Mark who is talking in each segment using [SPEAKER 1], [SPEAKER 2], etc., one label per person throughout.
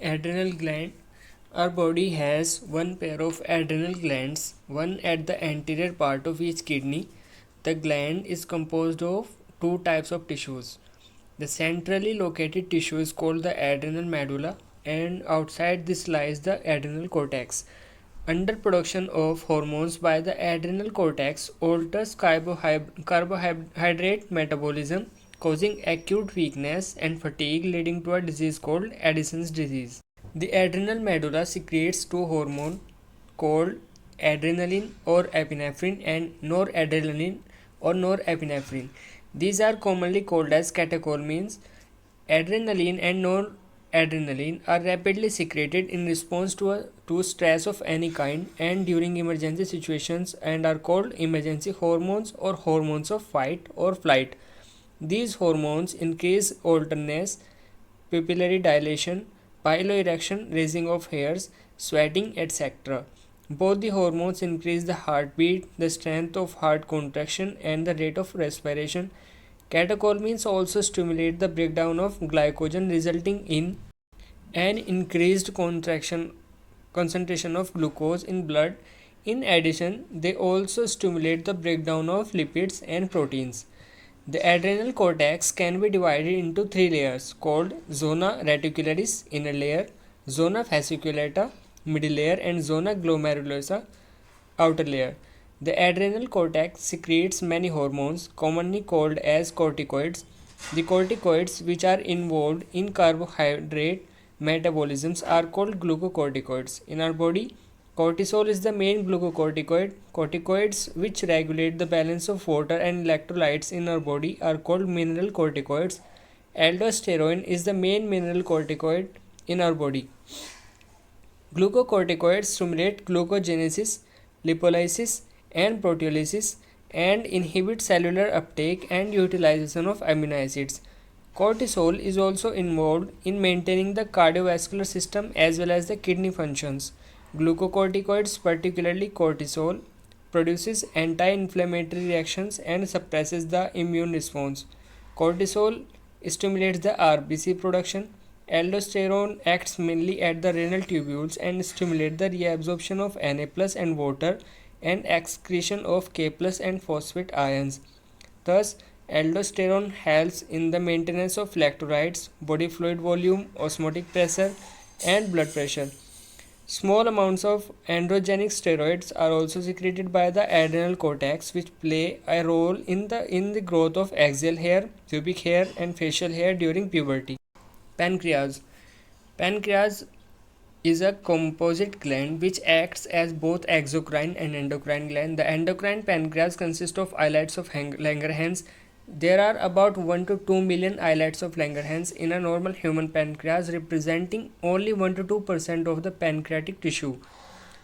[SPEAKER 1] Adrenal gland. Our body has one pair of adrenal glands, one at the anterior part of each kidney. The gland is composed of two types of tissues. The centrally located tissue is called the adrenal medulla, and outside this lies the adrenal cortex. Underproduction of hormones by the adrenal cortex alters carbohydrate metabolism, causing acute weakness and fatigue, leading to a disease called Addison's disease. The adrenal medulla secretes two hormones called adrenaline or epinephrine and noradrenaline or norepinephrine. These are commonly called as catecholamines. Adrenaline and noradrenaline are rapidly secreted in response to stress of any kind and during emergency situations and are called emergency hormones or hormones of fight or flight. These hormones increase alertness, pupillary dilation, piloerection, raising of hairs, sweating, etc. Both the hormones increase the heartbeat, the strength of heart contraction, and the rate of respiration. Catecholamines also stimulate the breakdown of glycogen, resulting in an increased concentration of glucose in blood. In addition, they also stimulate the breakdown of lipids and proteins. The adrenal cortex can be divided into three layers called zona reticularis, inner layer, zona fasciculata, middle layer, and zona glomerulosa, outer layer. The adrenal cortex secretes many hormones, commonly called as corticoids. The corticoids, which are involved in carbohydrate metabolisms, are called glucocorticoids. In our body, cortisol is the main glucocorticoid. Corticoids, which regulate the balance of water and electrolytes in our body, are called mineral corticoids. Aldosterone is the main mineral corticoid in our body. Glucocorticoids stimulate glucogenesis, lipolysis, and proteolysis and inhibit cellular uptake and utilization of amino acids. Cortisol is also involved in maintaining the cardiovascular system as well as the kidney functions. Glucocorticoids, particularly cortisol, produces anti-inflammatory reactions and suppresses the immune response. Cortisol stimulates the RBC production. Aldosterone acts mainly at the renal tubules and stimulates the reabsorption of Na plus and water and excretion of K plus and phosphate ions. Thus, aldosterone helps in the maintenance of electrolytes, body fluid volume, osmotic pressure, and blood pressure. Small amounts of androgenic steroids are also secreted by the adrenal cortex, which play a role in the growth of axial hair, pubic hair, and facial hair during puberty. Pancreas. Pancreas is a composite gland which acts as both exocrine and endocrine gland. The endocrine pancreas consists of islets of Langerhans. There are about 1 to 2 million islets of Langerhans in a normal human pancreas, representing only 1 to 2% of the pancreatic tissue.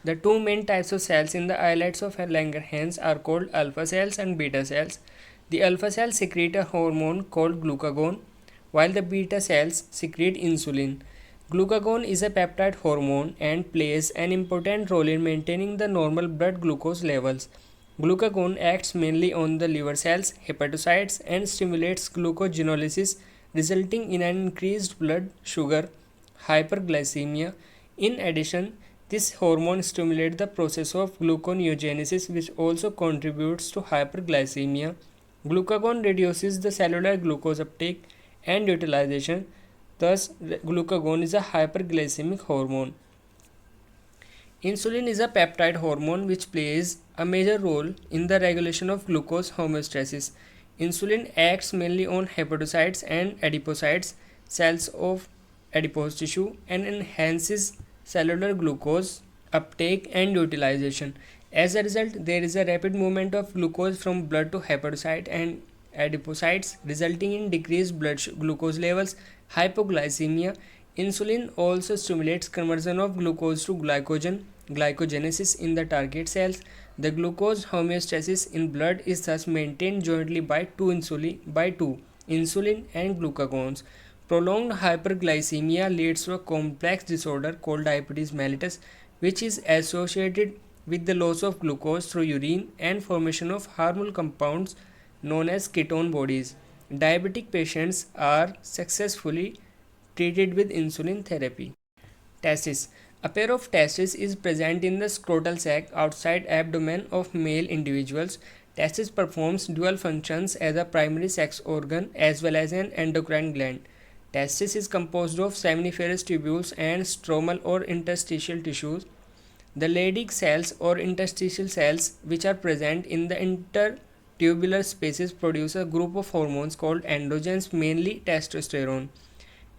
[SPEAKER 1] The two main types of cells in the islets of Langerhans are called alpha cells and beta cells. The alpha cells secrete a hormone called glucagon, while the beta cells secrete insulin. Glucagon is a peptide hormone and plays an important role in maintaining the normal blood glucose levels. Glucagon acts mainly on the liver cells, hepatocytes, and stimulates glucogenolysis, resulting in an increased blood sugar hyperglycemia. In addition, this hormone stimulates the process of gluconeogenesis, which also contributes to hyperglycemia. Glucagon reduces the cellular glucose uptake and utilization. Thus, glucagon is a hyperglycemic hormone. Insulin is a peptide hormone which plays a major role in the regulation of glucose homeostasis. Insulin acts mainly on hepatocytes and adipocytes, cells of adipose tissue, and enhances cellular glucose uptake and utilization. As a result, there is a rapid movement of glucose from blood to hepatocyte and adipocytes, resulting in decreased blood glucose levels, hypoglycemia. Insulin also stimulates conversion of glucose to glycogenesis in the target cells. The glucose homeostasis in blood is thus maintained jointly by two insulin and glucagons. Prolonged hyperglycemia leads to a complex disorder called diabetes mellitus, which is associated with the loss of glucose through urine and formation of harmful compounds known as ketone bodies. Diabetic patients are successfully treated with insulin therapy. Testis. A pair of testes is present in the scrotal sac outside abdomen of male individuals. Testis performs dual functions as a primary sex organ as well as an endocrine gland. Testis is composed of seminiferous tubules and stromal or interstitial tissues. The Leydig cells or interstitial cells which are present in the intertubular spaces produce a group of hormones called androgens, mainly testosterone.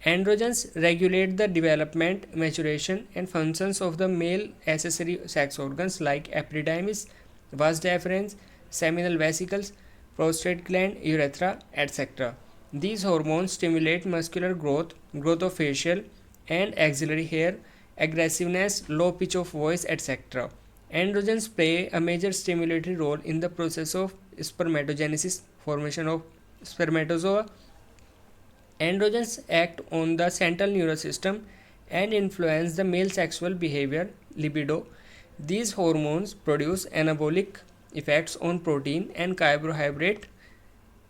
[SPEAKER 1] Androgens regulate the development, maturation, and functions of the male accessory sex organs like epididymis, vas deferens, seminal vesicles, prostate gland, urethra, etc. These hormones stimulate muscular growth, growth of facial and axillary hair, aggressiveness, low pitch of voice, etc. Androgens play a major stimulatory role in the process of spermatogenesis, formation of spermatozoa. Androgens act on the central nervous system and influence the male sexual behavior, libido. These hormones produce anabolic effects on protein and carbohydrate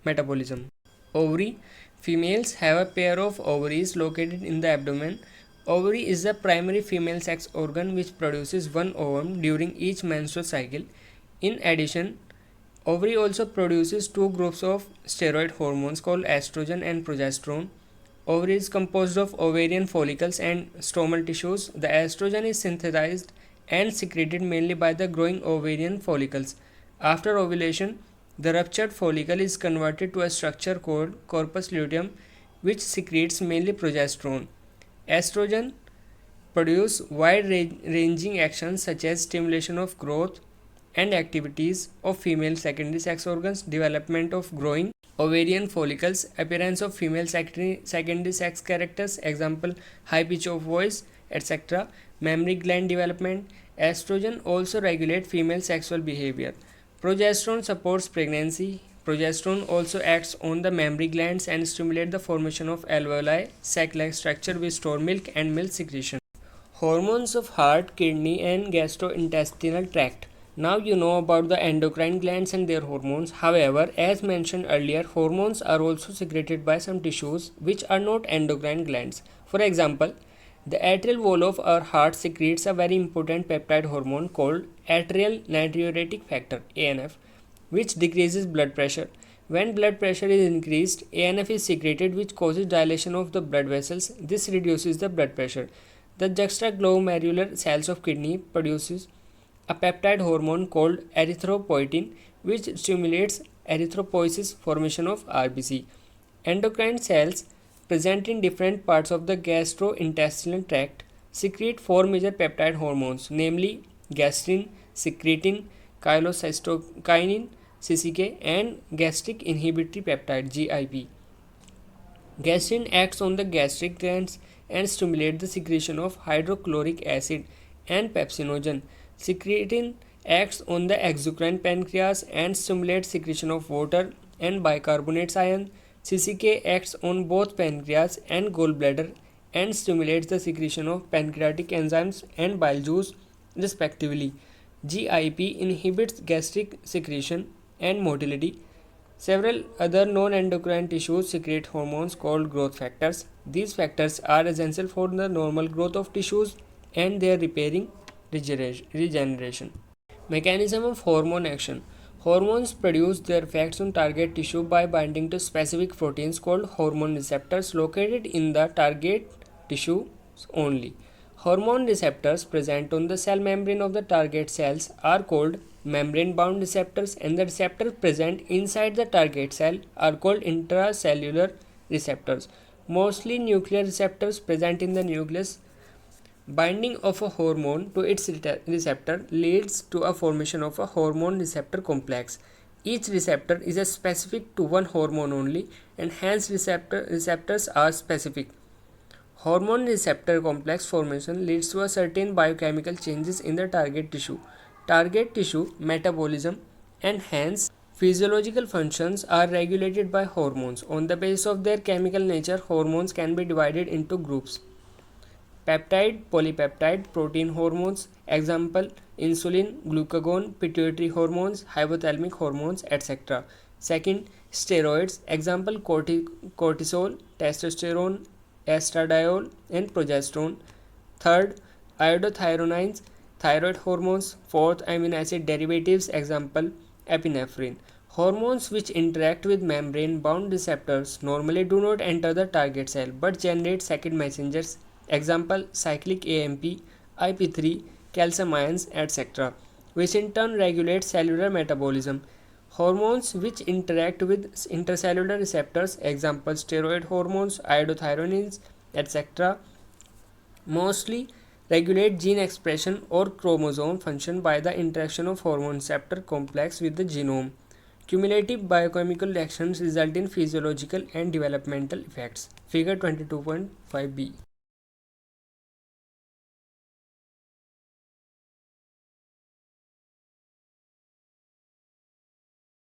[SPEAKER 1] metabolism. Ovary. Females have a pair of ovaries located in the abdomen. Ovary is the primary female sex organ which produces one ovum during each menstrual cycle. In addition, ovary also produces two groups of steroid hormones called estrogen and progesterone. Ovary is composed of ovarian follicles and stromal tissues. The estrogen is synthesized and secreted mainly by the growing ovarian follicles. After ovulation, the ruptured follicle is converted to a structure called corpus luteum, which secretes mainly progesterone. Estrogen produce wide-ranging actions such as stimulation of growth and activities of female secondary sex organs, development of growing ovarian follicles, appearance of female secondary sex characters, example high pitch of voice, etc., mammary gland development. Estrogen also regulate female sexual behavior. Progesterone supports pregnancy. Progesterone also acts on the mammary glands and stimulate the formation of alveoli, sac-like structure which store milk and milk secretion. Hormones of heart, kidney and gastrointestinal tract. Now you know about the endocrine glands and their hormones. However, as mentioned earlier, hormones are also secreted by some tissues which are not endocrine glands. For example, the atrial wall of our heart secretes a very important peptide hormone called atrial natriuretic factor (ANF), which decreases blood pressure. When blood pressure is increased, ANF is secreted which causes dilation of the blood vessels. This reduces the blood pressure. The juxtaglomerular cells of kidney produces a peptide hormone called erythropoietin which stimulates erythropoiesis, formation of RBC. Endocrine cells present in different parts of the gastrointestinal tract secrete four major peptide hormones, namely gastrin, secretin, chylocystokinin, CCK, and gastric inhibitory peptide GIP. Gastrin acts on the gastric glands and stimulates the secretion of hydrochloric acid and pepsinogen. Secretin acts on the exocrine pancreas and stimulates secretion of water and bicarbonates ion. CCK acts on both pancreas and gallbladder and stimulates the secretion of pancreatic enzymes and bile juice respectively. GIP inhibits gastric secretion and motility. Several other non-endocrine tissues secrete hormones called growth factors. These factors are essential for the normal growth of tissues and their repairing regeneration. Mechanism of hormone action. Hormones produce their effects on target tissue by binding to specific proteins called hormone receptors located in the target tissue only. Hormone receptors present on the cell membrane of the target cells are called membrane-bound receptors, and the receptors present inside the target cell are called intracellular receptors. Mostly nuclear receptors present in the nucleus. Binding of a hormone to its receptor leads to a formation of a hormone receptor complex. Each receptor is specific to one hormone only, and hence receptors are specific. Hormone receptor complex formation leads to a certain biochemical changes in the target tissue. Target tissue metabolism and hence physiological functions are regulated by hormones. On the basis of their chemical nature, hormones can be divided into groups: peptide, polypeptide, protein hormones, example insulin, glucagon, pituitary hormones, hypothalamic hormones, etc. Second, steroids, example cortisol, testosterone, estradiol, and progesterone. Third, iodothyronines, thyroid hormones. Fourth, amino acid derivatives, example epinephrine. Hormones which interact with membrane bound receptors normally do not enter the target cell but generate second messengers, example cyclic AMP, IP3, calcium ions, etc., which in turn regulate cellular metabolism. Hormones which interact with intercellular receptors, example steroid hormones, iodothyronines, etc., mostly regulate gene expression or chromosome function by the interaction of hormone receptor complex with the genome. Cumulative biochemical reactions result in physiological and developmental effects. Figure 22.5b.